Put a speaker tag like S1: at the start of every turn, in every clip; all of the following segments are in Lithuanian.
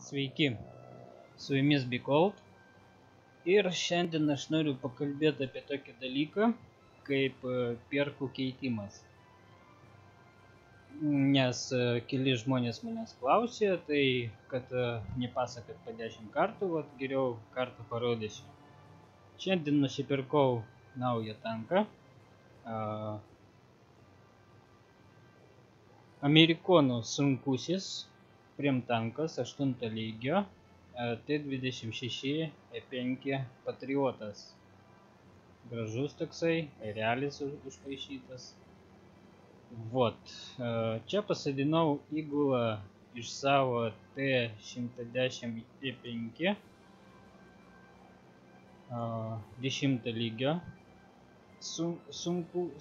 S1: Sveiki, su jumis Bikold ir šiandien aš noriu pakalbėti apie tokį dalyką kaip perkų keitimas. Nes keli žmonės manęs klausė, tai kad nepasakot po 10 kartų, vat geriau kartą parodysiu. Šiandien nusipirkau naują tanką. Amerikonų sunkusis primtankas 8 lygio T26E5 Patriotas. Gražus toksai, realis užpaišytas. Vot, čia pasadinau įgulą iš savo T110E5 10 lygio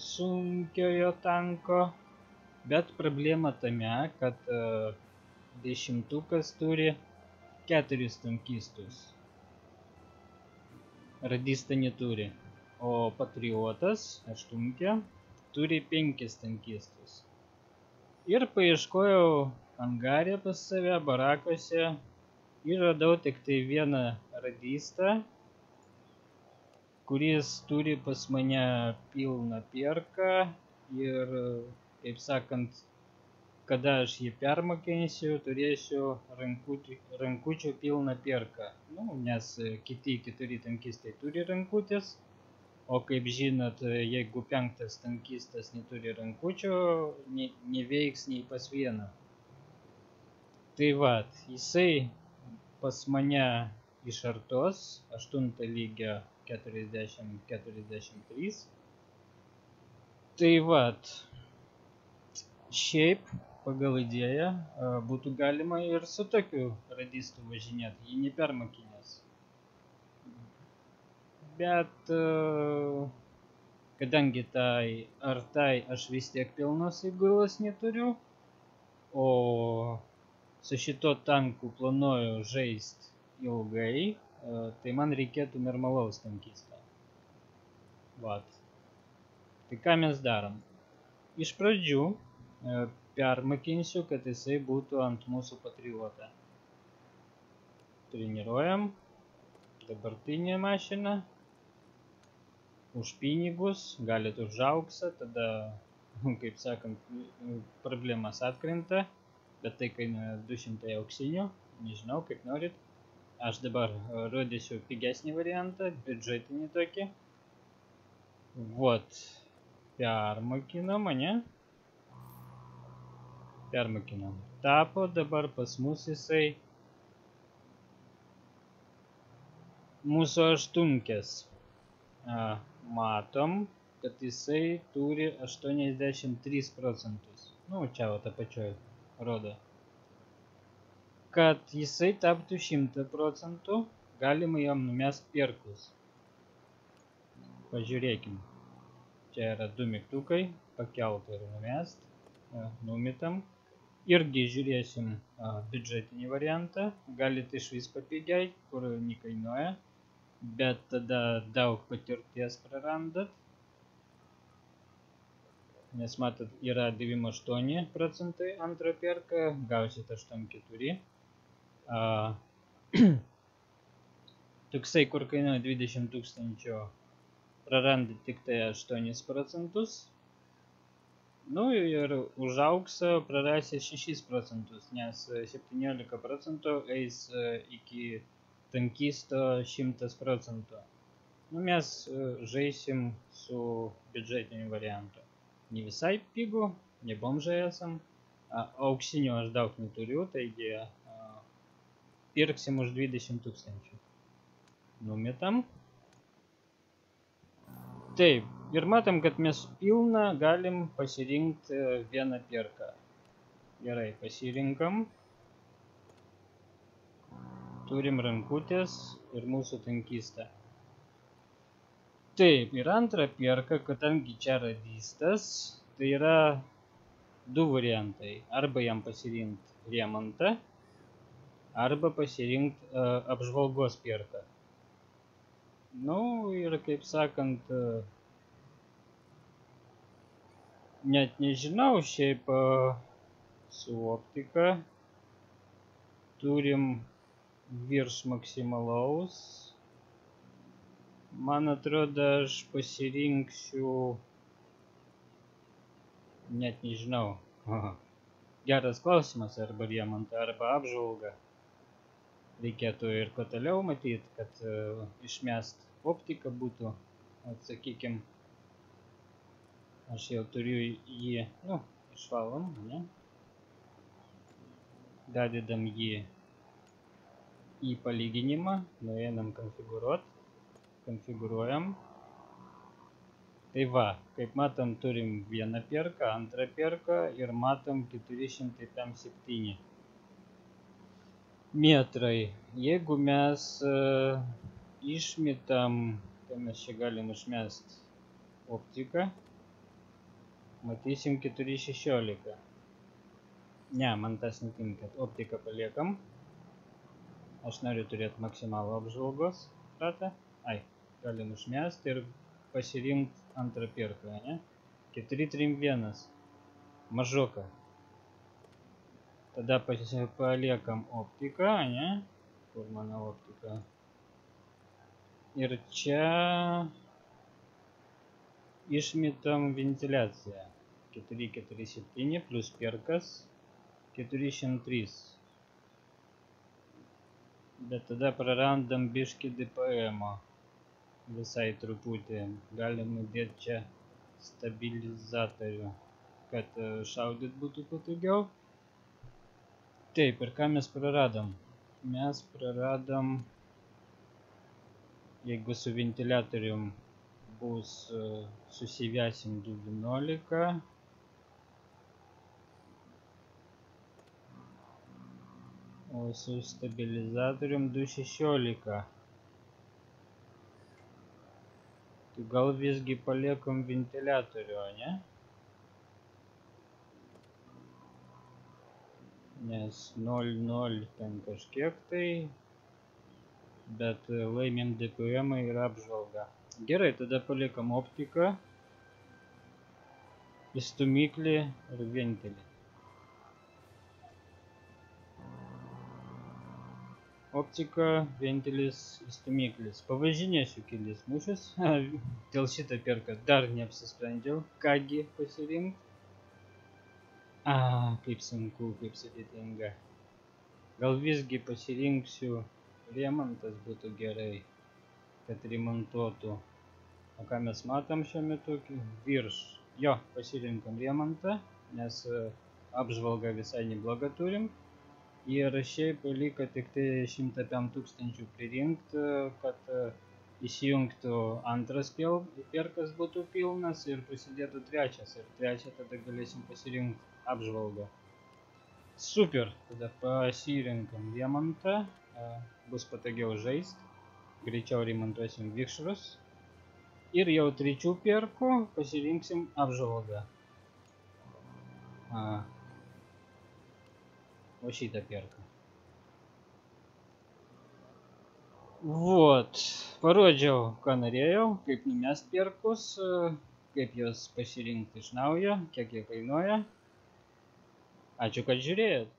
S1: sunkiojo tanko, bet problema tame, kad dešimtukas turi 4 tankistus, radista neturi, o Patriotas 8 turi 5 tankistus. Ir paieškojau angare pas save, barakuose, ir radau tik tai vieną radistą, kuris turi pas mane pilną perką ir, kaip sakant, kada aš jį permokinsiu, turėsiu rankučių pilną perką. Nes kiti 4 tankistai turi rankutės, o kaip žinot, jeigu 5 tankistas neturi rankučių, neveiks nei pas vieną. Tai vat, jisai pas mane iš artos 8 lygio 40-43. Tai vat, šiaip pagal idėją būtų galima ir su tokiu radistu važinėti, jį nepermokinęs. Bet kadangi tai aš vis tiek pilnos įgulos neturiu, o su šito tanku planuoju žaisti ilgai, tai man reikėtų normalaus tankisto. Vat. Tai ką mes darom? Iš pradžių permokinsiu, kad jisai būtų ant mūsų Patriotą. Treniruojam dabartinę mašiną. Už pinigus, galit už auksą, tada, kaip sakant, problemas atkrinta, bet tai kainuoja 200 auksinių, nežinau, kaip norit. Aš dabar rodysiu pigesnį variantą, biudžetinį tokį. Vot, permokinom, ane? Permokinom. Tapo dabar pas mus jisai mūsų aštunkės. Matom, kad jisai turi 83 procentus. Čia va apačioj rodo. Kad jisai taptų 100 procentų, galima jam numest perkus. Pažiūrėkim. Čia yra 2 mygtukai, pakelt ir numest. Numetam. Irgi žiūrėsim biudžetinį variantą. Galit iš vis papigiai, kur nekainuoja. Bet tada daug patirties prarandat. Nes matot, yra 98 procentai antrą perką, gausit 84. Toksai, kur kainuoja 20 000, prarandat tik tai 8 procentus. Ir už auksą prarasit 6 procentus, nes 17 procentų eis iki tankisto 100 procentų. Mes žaisim su biudžetiniu variantu. Ne visai pigų, ne bomžai esam. Auksinių aš daug neturiu, taigi pirksim už 20 000. Numetam. Taip, ir matom, kad mes pilną galim pasirinkti vieną perką. Gerai, pasirinkam. Turim rankutės ir mūsų tankistą. Taip, ir antrą perką, kadangi čia radistas, tai yra 2 variantai. Arba jam pasirinkti remontą, arba pasirinkti apžvalgos perką. Ir kaip sakant, net nežinau, šiaip su optika turim virš maksimalaus. Man atrodo, aš pasirinksiu, net nežinau. Geras klausimas, arba riemantą, arba apžvalgą. Reikėtų ir kuo toliau matyti, kad išmest optiką būtų. Atsakykim, aš jau turiu jį, išvalom, ne? Dadedam jį į palyginimą, nueinam konfigūruojam. Tai va, kaip matom, turim vieną perką, antrą perką ir matom 457 metrai. Jeigu mes išmetam, tai mes čia galim išmest optiką, matysim 416. Ne, man tas netinka, optiką paliekam. Aš noriu turėti maksimalų apžvalgos ratą. Galim išmest ir pasirinkti antrą perką, ne? 431. Mažoka. Tada paliekam optiką, ne? Kur mano optika? Ir čia išmetam ventiliaciją. 447 plus perkas 403. Bet tada prarandam biškį DPM-o. Visai truputį. Galim įdėti čia stabilizatorių, kad šaudyt būtų patogiau. Taip, ir ką mes praradom? Mes praradom, jeigu su ventiliatorium bus susivesim 211, o su stabilizatorium 216. Tai gal visgi paliekam ventiliatorių, ne? Nes 0,0 ten kažkiek tai, bet laimim DPM ir apžvalgą. Gerai, tada paliekam optiką, įstumiklį ir ventilį. Optika, ventilis, įstumiklis. Pavažinėsiu kelis mūšius. Dėl šitą perką dar neapsisprendžiau, kągi pasirinkti. Kaip sunku, kaip sudėtinga. Gal visgi pasirinksiu remontas būtų gerai, kad remontuotų. O ką mes matom šiuo metu? Virš. Jo, pasirinkam remontą, nes apžvalgą visai neblogą turim. Ir šiaip liko tik tai 105 000 pririnkti, kad įsijungtų antras perkas būtų pilnas ir prasidėtų trečias. Ir trečią tada galėsim pasirinkti apžvalgą. Super, tada pasirinkam remontą, bus patogiau žaisti, greičiau remontuosim vikšrus. Ir jau trečių perkų pasirinksim apžvalgą. O šitą perką. Vot, parodžiau, ką norėjau, kaip numest perkus, kaip juos pasirinkti iš naujo, kiek jie kainuoja. Ačiū, kad žiūrėjot.